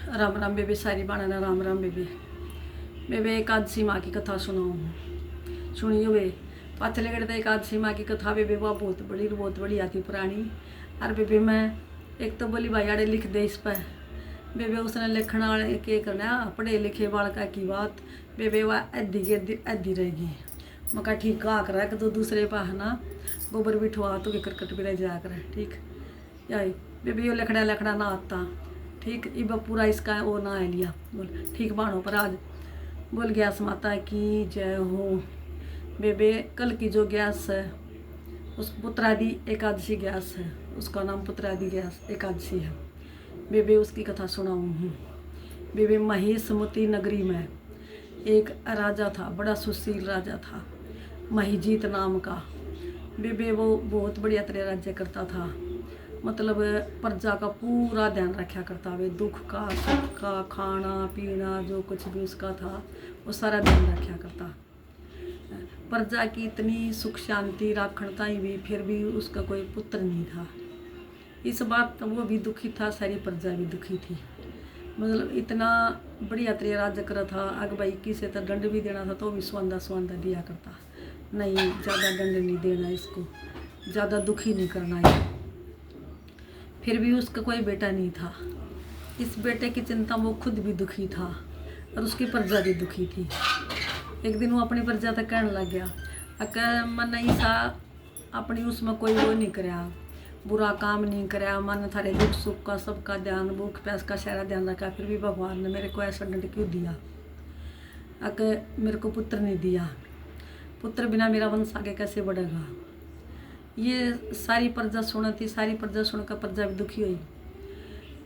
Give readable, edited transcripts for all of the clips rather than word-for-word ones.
राम राम बेबे, सारी बाणा राम राम बेबे। बेबे एकादशी माँ की कथा सुनियो बे। पाथले गढ़ एकादशी माँ की कथा बेबे, वह बहुत बड़ी आती पुरानी। और बेबे मैं एक तो बोली भाई आड़े लिख दे इस पर। बेबे उसने लिखना के करना पढ़े लिखे बालका की बात। बेबे वह अद्धी रहेगी। मका ठीक आ कर रख दो दूसरे पास ना गोबर बिठवा तो करकट भी रह जा कर ठीक याई। बेबे यो लखड़ा ना आता ठीक। इब पूरा इसका वो ना है लिया बोल ठीक बाणों पर आज बोल गैस माता की जय हो। बेबे कल की जो गैस है उस पुत्रादि एकादशी गैस है, उसका नाम पुत्रादि गैस एकादशी है। बेबे उसकी कथा सुनाऊँ हूँ। बेबे महेशमती नगरी में एक राजा था, बड़ा सुशील राजा था, महिजीत नाम का। बेबे वो बहुत बढ़िया तरह राज्य करता था, मतलब प्रजा का पूरा ध्यान रखा करता। वे दुख का सुख का खाना पीना जो कुछ भी उसका था वो सारा ध्यान रखा करता। प्रजा की इतनी सुख शांति राखणता ही भी फिर भी उसका कोई पुत्र नहीं था। इस बात तो वो भी दुखी था, सारी प्रजा भी दुखी थी। मतलब इतना बढ़िया तरह राज्य करा था। अग भाई किसी तो दंड भी देना था तो भी स्वांदा दिया करता। नहीं ज़्यादा दंड नहीं देना, इसको ज़्यादा दुखी नहीं करना है। फिर भी उसका कोई बेटा नहीं था। इस बेटे की चिंता वो खुद भी दुखी था और उसकी प्रजा भी दुखी थी। एक दिन वो अपनी प्रजा तक कहने लग गया, अगर मन नहीं सा अपनी उसमें कोई वो नहीं कराया, बुरा काम नहीं कराया, मन थारे दुख सुख का सबका ध्यान भूख प्यास का सारा ध्यान रखा, फिर भी भगवान ने मेरे को ऐसा दंड क्यों दिया। अगर मेरे को पुत्र नहीं दिया, पुत्र बिना मेरा वंश आगे कैसे बढ़ेगा। ये सारी प्रजा सुनती, सारी प्रजा सुनकर प्रजा भी दुखी हुई।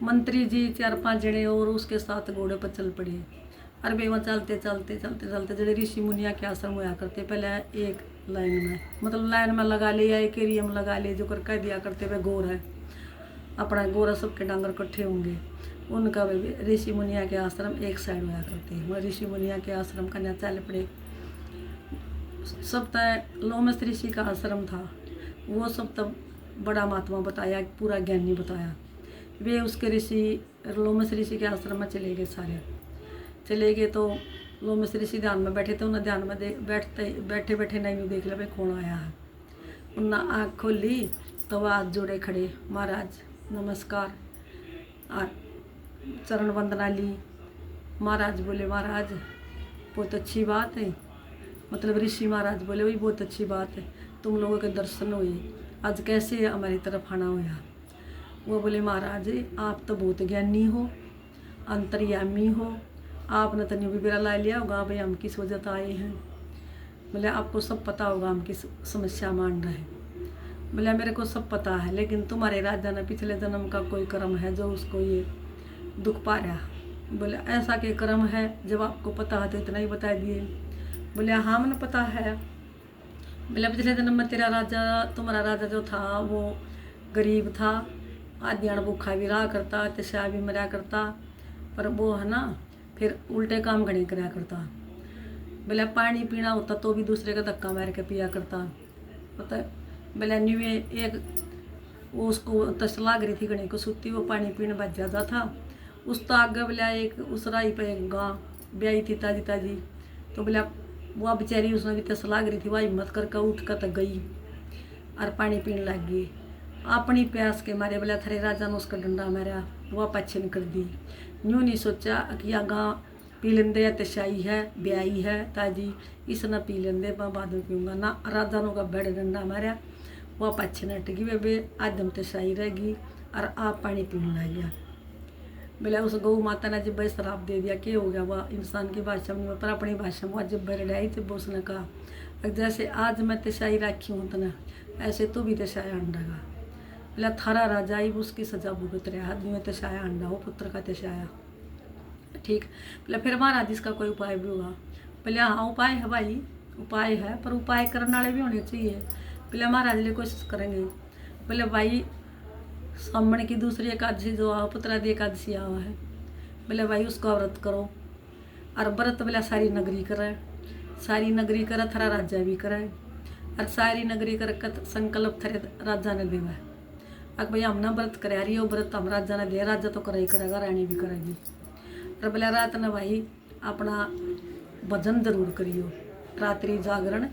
मंत्री जी 4-5 जने और उसके साथ घोड़े पर चल पड़े। और वे वहाँ चलते जड़े ऋषि मुनिया के आश्रम हुआ करते, पहले एक लाइन में, मतलब लाइन में लगा ले या एक एरिया में लगा ले, जो कर कह दिया करते वे गोर है अपना गोरा सबके डांगर इकट्ठे होंगे। उनका ऋषि मुनिया के आश्रम एक साइड हुआ करते। वह ऋषि मुनिया के आश्रम का न्या चल पड़े। सब तय लोमस ऋषि का आश्रम था, वो सब तब बड़ा महात्मा बताया, पूरा ज्ञानी बताया। वे उसके ऋषि लोमस ऋषि के आश्रम में चले गए। सारे चले गए तो लोमस ऋषि ध्यान में बैठे थे। उन्हें ध्यान में बैठे बैठे नहीं देख लिया भाई कौन आया है। उन्हें आँख खोली तो वह हाथ जोड़े खड़े, महाराज नमस्कार, चरण वंदना ली। महाराज बोले महाराज बहुत अच्छी बात है, मतलब ऋषि महाराज बोले वही बहुत अच्छी बात है, तुम लोगों के दर्शन हुए, आज कैसे हमारी तरफ आना हुआ। वो बोले महाराज आप तो बहुत ज्ञानी हो, अंतर्यामी हो, आपने तो न्यू बेरा ला लिया होगा भाई हम किस वजह से आए हैं। बोले आपको सब पता होगा हम किस समस्या मान रहे हैं। बोले मेरे को सब पता है, लेकिन तुम्हारे राजा ने पिछले जन्म का कोई कर्म है जो उसको ये दुख पा रहा। बोले ऐसा के कर्म है, जब आपको पता है तो इतना ही बता दिए। बोले हाँ मैंने पता है। बोले पिछले जन्म में तुम्हारा राजा जो था वो गरीब था, आद्याण भूखा भी रहा करता, तशा भी मरा करता, पर वो है ना फिर उल्टे काम घने कराया करता। बोले पानी पीना होता तो भी दूसरे का धक्का मार के पिया करता। पता बोले न्यू एक वो उसको तस लाग रही थी घने को सुती, वो पानी पीने बच जाता था। उस तो आगे बोला एक उस राही पे एक गाँ ब्याई थी ताजी, तो बोला वह बेचारी उसने भी तस लाग रही थी, वह हिम्मत करके उठ कर तक गई और पानी पीने लग गई। अपनी प्यास के मारे बोला थारे राजा ने उसका डंडा मारा, वह पछन कर दी। यूँ नहीं सोचा कि या गाँ पी लेंदे, तशाई है ब्याई है ताजी, इसने पी लेंदे मैं बाद में पीऊँगा ना। राजा ने का बड़े डंडा मारा, वह पछन हट गई। वे आदम तशाई रहेगी और आप पानी पीने लग गया। बोला उस गौ माता ने जब श्राप दे दिया, क्या हो गया। वह इंसान की भाषा में पर अपनी भाषा में जब बरड़ाई तो उसने कहा जैसे आज मैं तशाई राखी हूँ तो ना ऐसे तो भी तशाया अंडागा। बोला थारा राजा ही उसकी सजा भुगत रहा, आदमी में तशाया अंडा हो पुत्र का तशाया ठीक। बोला फिर महाराज इसका कोई उपाय भी होगा। बोले हाँ उपाय है भाई, उपाय है, पर उपाय करने वाले भी होने चाहिए। बोले महाराज लिए कोशिश करेंगे। बोले भाई सामने की दूसरी एकादशी जो आ पुत्रादि एकादशी आवा है, बोले भाई उसका व्रत करो। और व्रत बोला सारी नगरी करे, सारी नगरी करे थारा राजा भी करे, और सारी नगरी कर संकल्प थारे राजा ने देवा है। अब भाई हमने व्रत कराया रही हो, व्रत हम राजा ने दे, राजा तो करे ही करेगा, रानी भी करेगी। और बोले रात न भाई अपना भजन जरूर करियो, रात्रि जागरण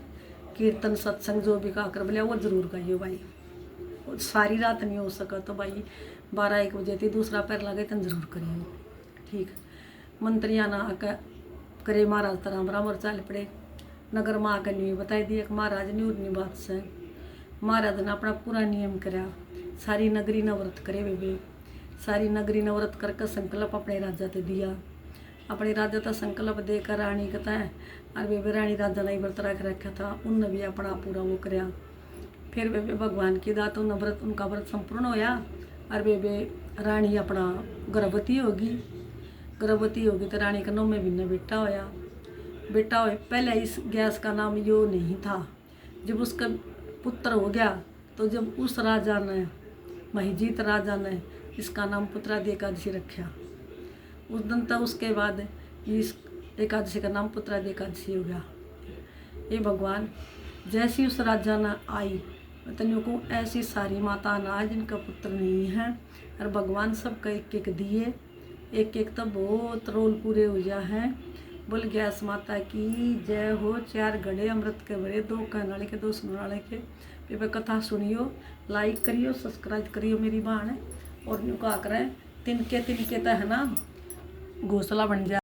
कीर्तन सत्संग जो भी का कर बोले वो जरूर करियो भाई। सारी रात नहीं हो सका तो भाई 12-1 बजे थी दूसरा पैर लगे तन जरूर करियो। ठीक मंत्रिया ना आकर करे महाराज राम राम और चाल पड़े। नगर माँ का न्यू बताई दिया कि महाराज ने उतनी बात से महाराज ने अपना पूरा नियम कराया। सारी नगरी नवरत करे बेबे, सारी नगरी नवरत करके संकल्प अपने राजा ते दिया। अपने राजा का संकल्प देकर रानी कहता है और बेबे रानी राजा ने व्रत रख रखा था, उनने भी अपना पूरा वो कराया। फिर बेबे भगवान की दात उन व्रत उनका व्रत संपूर्ण होया और बेबे रानी अपना गर्भवती होगी तो रानी का 9वें महीने बेटा होया। बेटा हो पहले इस गैस का नाम यो नहीं था। जब उसका पुत्र हो गया तो जब उस राजा ने महिजीत राजा ने इसका नाम पुत्रादि एकादशी रखा। उस दिन तक उसके बाद इस एकादशी का नाम पुत्रादि एकादशी हो गया। ये भगवान जैसी उस राजा ने आई तनियों को ऐसी सारी माता ना जिनका पुत्र नहीं है और भगवान सबका एक एक दिए, एक एक तो बहुत रोल पूरे हो जा हैं। बोल गैस माता की जय हो। 4 घड़े अमृत के भरे, 2 कहने वाले के 2 सुनने वाले के। पे कथा सुनियो, लाइक करियो, सब्सक्राइब करियो मेरी बहन और न्यू का करें तिनके तो है ना घोंसला बन जाए।